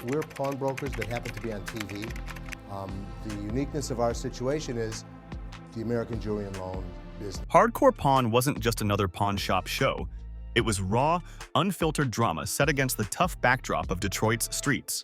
we're pawnbrokers that happen to be on TV. The uniqueness of our situation is the American Jewelry and Loan business. Hardcore Pawn wasn't just another pawn shop show. It was raw, unfiltered drama set against the tough backdrop of Detroit's streets.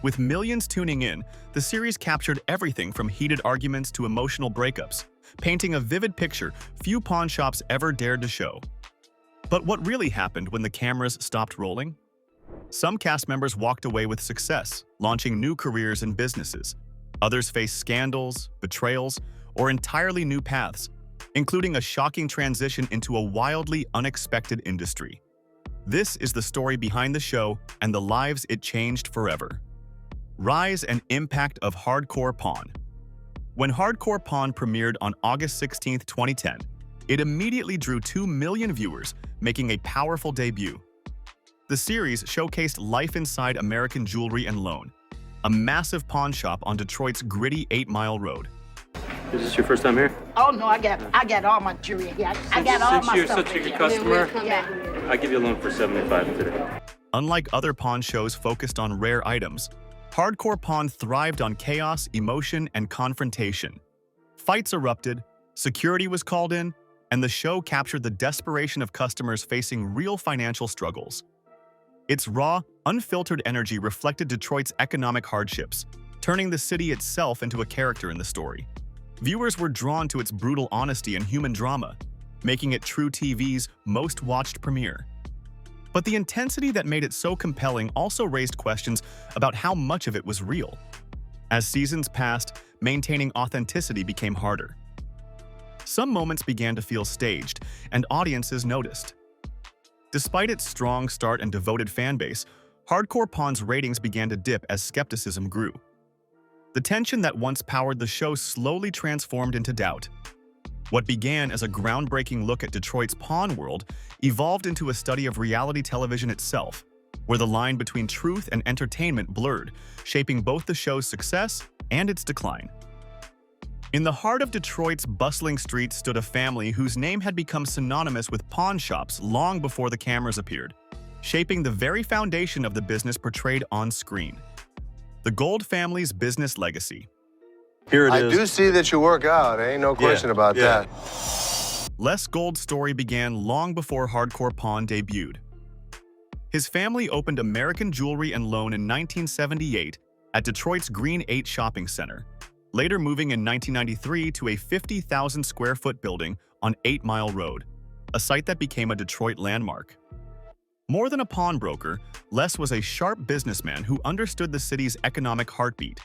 With millions tuning in, the series captured everything from heated arguments to emotional breakups, painting a vivid picture few pawn shops ever dared to show. But what really happened when the cameras stopped rolling? Some cast members walked away with success, launching new careers and businesses. Others faced scandals, betrayals, or entirely new paths, including a shocking transition into a wildly unexpected industry. This is the story behind the show and the lives it changed forever. Rise and impact of Hardcore Pawn. When Hardcore Pawn premiered on August 16, 2010, it immediately drew 2 million viewers, making a powerful debut. The series showcased life inside American Jewelry and Loan, a massive pawn shop on Detroit's gritty 8-mile road. Is this your first time here? Oh no, I got all my jewelry here. I got all my stuff. Since you're such a good customer, Yeah. I give you a loan for $75 today. Unlike other pawn shows focused on rare items, Hardcore Pawn thrived on chaos, emotion, and confrontation. Fights erupted, security was called in, and the show captured the desperation of customers facing real financial struggles. Its raw, unfiltered energy reflected Detroit's economic hardships, turning the city itself into a character in the story. Viewers were drawn to its brutal honesty and human drama, making it True TV's most watched premiere. But the intensity that made it so compelling also raised questions about how much of it was real. As seasons passed, maintaining authenticity became harder. Some moments began to feel staged, and audiences noticed. Despite its strong start and devoted fanbase, Hardcore Pawn's ratings began to dip as skepticism grew. The tension that once powered the show slowly transformed into doubt. What began as a groundbreaking look at Detroit's pawn world evolved into a study of reality television itself, where the line between truth and entertainment blurred, shaping both the show's success and its decline. In the heart of Detroit's bustling streets stood a family whose name had become synonymous with pawn shops long before the cameras appeared, shaping the very foundation of the business portrayed on screen. The Gold family's business legacy. Here it I is. do see that you work out, ain't no question about that. Les Gold's story began long before Hardcore Pawn debuted. His family opened American Jewelry and Loan in 1978 at Detroit's Green 8 shopping center, later moving in 1993 to a 50,000-square-foot building on 8 Mile Road, a site that became a Detroit landmark. More than a pawnbroker, Les was a sharp businessman who understood the city's economic heartbeat.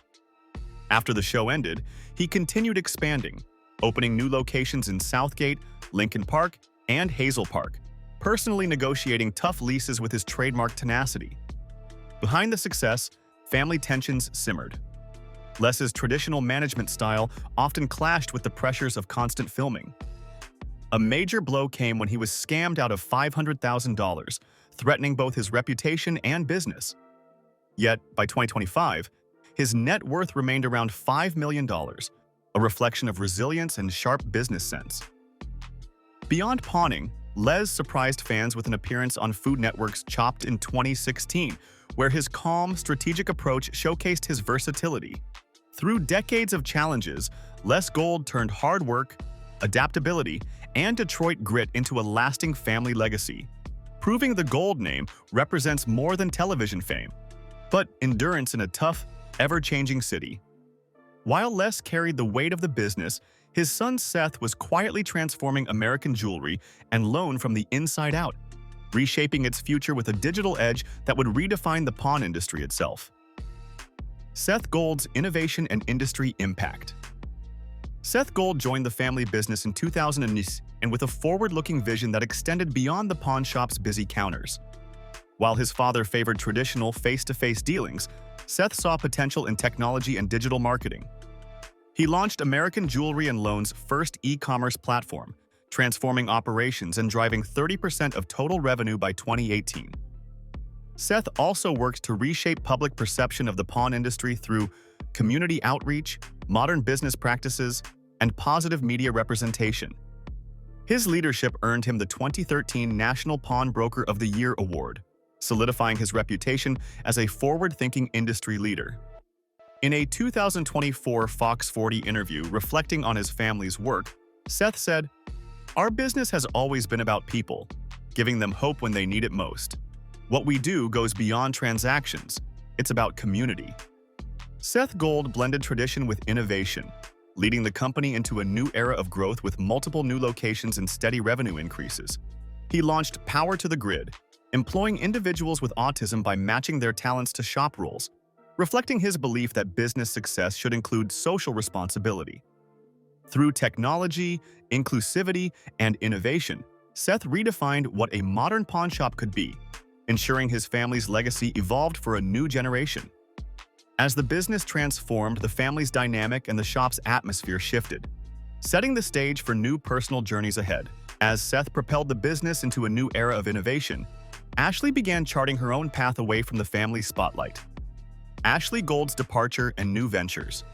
After the show ended, he continued expanding, opening new locations in Southgate, Lincoln Park, and Hazel Park, personally negotiating tough leases with his trademark tenacity. Behind the success, family tensions simmered. Les's traditional management style often clashed with the pressures of constant filming. A major blow came when he was scammed out of $500,000, threatening both his reputation and business. Yet, by 2025, his net worth remained around $5 million, a reflection of resilience and sharp business sense. Beyond pawning, Les surprised fans with an appearance on Food Network's Chopped in 2016, where his calm, strategic approach showcased his versatility. Through decades of challenges, Les Gold turned hard work, adaptability, and Detroit grit into a lasting family legacy, proving the Gold name represents more than television fame, but endurance in a tough, ever-changing city. While Les carried the weight of the business, his son Seth was quietly transforming American Jewelry and Loan from the inside out, reshaping its future with a digital edge that would redefine the pawn industry itself. Seth Gold's innovation and industry impact. Seth Gold joined the family business in 2000 and with a forward-looking vision that extended beyond the pawn shop's busy counters. While his father favored traditional face-to-face dealings, Seth saw potential in technology and digital marketing. He launched American Jewelry and Loan's first e-commerce platform, transforming operations and driving 30% of total revenue by 2018. Seth also worked to reshape public perception of the pawn industry through community outreach, modern business practices, and positive media representation. His leadership earned him the 2013 National Pawnbroker of the Year award, solidifying his reputation as a forward-thinking industry leader. In a 2024 Fox 40 interview reflecting on his family's work, Seth said, "Our business has always been about people, giving them hope when they need it most. What we do goes beyond transactions. It's about community." Seth Gold blended tradition with innovation, leading the company into a new era of growth with multiple new locations and steady revenue increases. He launched Power to the Grid, employing individuals with autism by matching their talents to shop roles, reflecting his belief that business success should include social responsibility. Through technology, inclusivity, and innovation, Seth redefined what a modern pawnshop could be, ensuring his family's legacy evolved for a new generation. As the business transformed, the family's dynamic and the shop's atmosphere shifted, setting the stage for new personal journeys ahead. As Seth propelled the business into a new era of innovation, Ashley began charting her own path away from the family spotlight. Ashley Gold's departure and new ventures.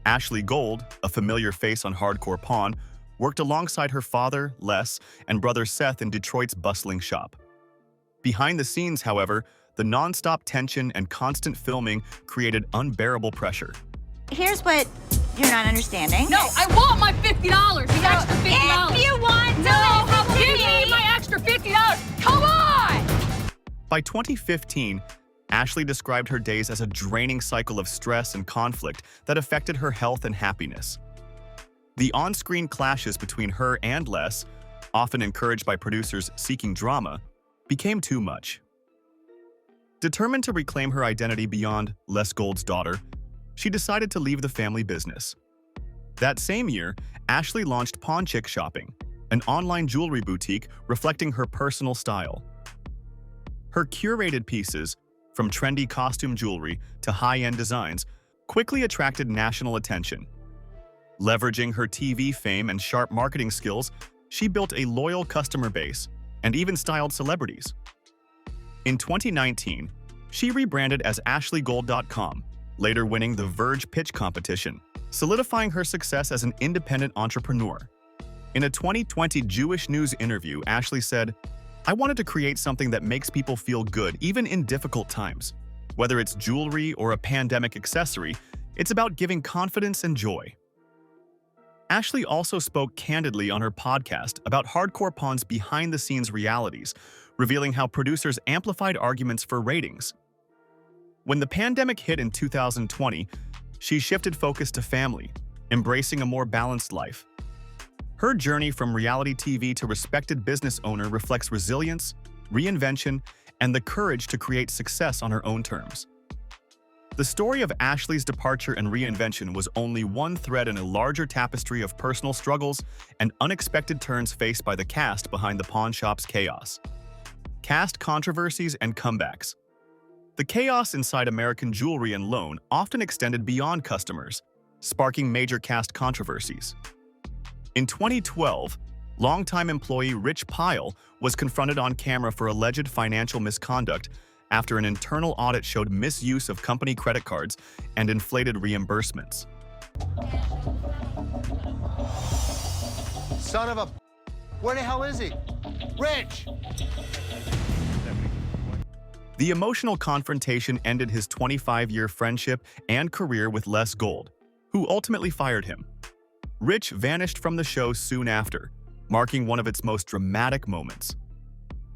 Ashley Gold, a familiar face on Hardcore Pawn, worked alongside her father, Les, and brother Seth in Detroit's bustling shop. Behind the scenes, however, the non-stop tension and constant filming created unbearable pressure. Here's what you're not understanding. No, I want my $50. The extra $50. If you want to No, give me my extra $50. Come on! By 2015, Ashley described her days as a draining cycle of stress and conflict that affected her health and happiness. The on-screen clashes between her and Les, often encouraged by producers seeking drama, became too much. Determined to reclaim her identity beyond Les Gold's daughter, she decided to leave the family business. That same year, Ashley launched Pawn Chick Shopping, an online jewelry boutique reflecting her personal style. Her curated pieces, from trendy costume jewelry to high-end designs, quickly attracted national attention. Leveraging her TV fame and sharp marketing skills, she built a loyal customer base and even styled celebrities. In 2019, she rebranded as AshleyGold.com, later winning the Verge pitch competition, solidifying her success as an independent entrepreneur. In a 2020 Jewish News interview, Ashley said, "I wanted to create something that makes people feel good, even in difficult times. Whether it's jewelry or a pandemic accessory, it's about giving confidence and joy." Ashley also spoke candidly on her podcast about Hardcore Pawn's behind-the-scenes realities, revealing how producers amplified arguments for ratings. When the pandemic hit in 2020, she shifted focus to family, embracing a more balanced life. Her journey from reality TV to respected business owner reflects resilience, reinvention, and the courage to create success on her own terms. The story of Ashley's departure and reinvention was only one thread in a larger tapestry of personal struggles and unexpected turns faced by the cast behind the pawn shop's chaos. Cast controversies and comebacks. The chaos inside American Jewelry and Loan often extended beyond customers, sparking major cast controversies. In 2012, longtime employee Rich Pyle was confronted on camera for alleged financial misconduct after an internal audit showed misuse of company credit cards and inflated reimbursements. Son of a... Where the hell is he? Rich! The emotional confrontation ended his 25-year friendship and career with Les Gold, who ultimately fired him. Rich vanished from the show soon after, marking one of its most dramatic moments.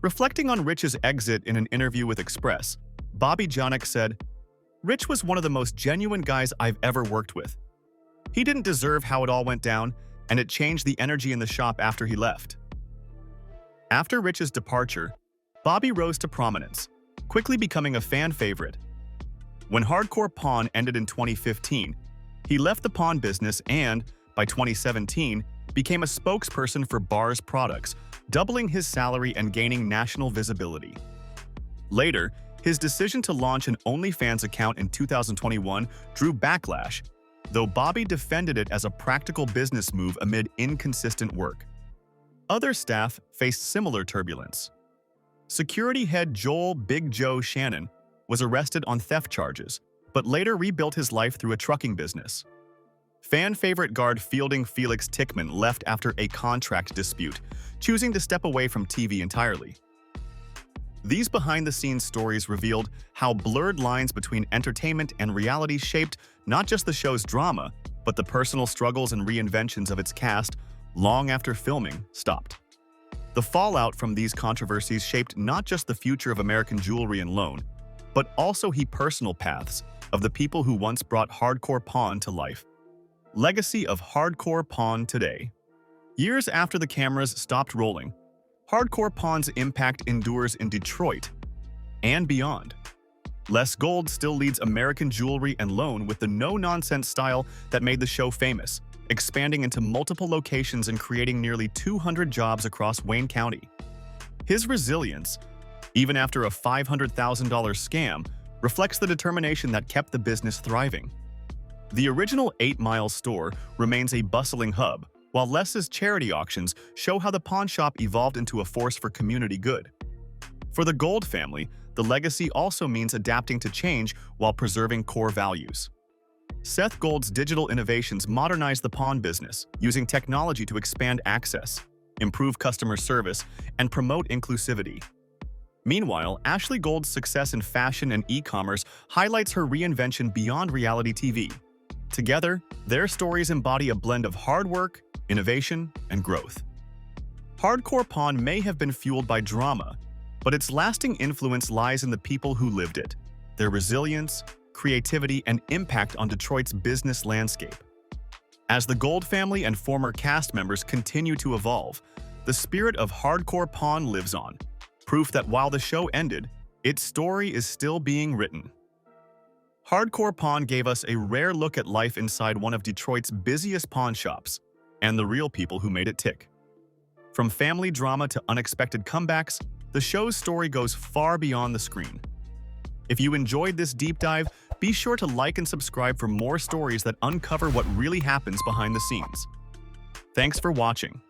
Reflecting on Rich's exit in an interview with Express, Bobby Jonick said, "Rich was one of the most genuine guys I've ever worked with. He didn't deserve how it all went down, and it changed the energy in the shop after he left." After Rich's departure, Bobby rose to prominence, quickly becoming a fan favorite. When Hardcore Pawn ended in 2015, he left the pawn business and, by 2017, became a spokesperson for Bar's products, doubling his salary and gaining national visibility. Later, his decision to launch an OnlyFans account in 2021 drew backlash, though Bobby defended it as a practical business move amid inconsistent work. Other staff faced similar turbulence. Security head Joel Big Joe Shannon was arrested on theft charges, but later rebuilt his life through a trucking business. Fan favorite guard fielding Felix Tickman left after a contract dispute, choosing to step away from TV entirely. These behind-the-scenes stories revealed how blurred lines between entertainment and reality shaped not just the show's drama, but the personal struggles and reinventions of its cast long after filming stopped. The fallout from these controversies shaped not just the future of American jewelry and loan, but also the personal paths of the people who once brought hardcore pawn to life. Legacy of hardcore pawn today. Years after the cameras stopped rolling, hardcore pawn's impact endures in Detroit and beyond. Les Gold still leads American jewelry and loan with the no-nonsense style that made the show famous, expanding into multiple locations and creating nearly 200 jobs across Wayne County. His resilience, even after a $500,000 scam, reflects the determination that kept the business thriving. The original 8 Mile store remains a bustling hub, while Les's charity auctions show how the pawn shop evolved into a force for community good. For the Gold family, the legacy also means adapting to change while preserving core values. Seth Gold's digital innovations modernize the pawn business, using technology to expand access, improve customer service, and promote inclusivity. Meanwhile, Ashley Gold's success in fashion and e-commerce highlights her reinvention beyond reality TV. Together, their stories embody a blend of hard work, innovation, and growth. Hardcore pawn may have been fueled by drama, but its lasting influence lies in the people who lived it, their resilience, creativity, and impact on Detroit's business landscape. As the Gold family and former cast members continue to evolve, the spirit of hardcore pawn lives on, proof that while the show ended, its story is still being written. Hardcore Pawn gave us a rare look at life inside one of Detroit's busiest pawn shops and the real people who made it tick. From family drama to unexpected comebacks, the show's story goes far beyond the screen. If you enjoyed this deep dive, be sure to like and subscribe for more stories that uncover what really happens behind the scenes. Thanks for watching.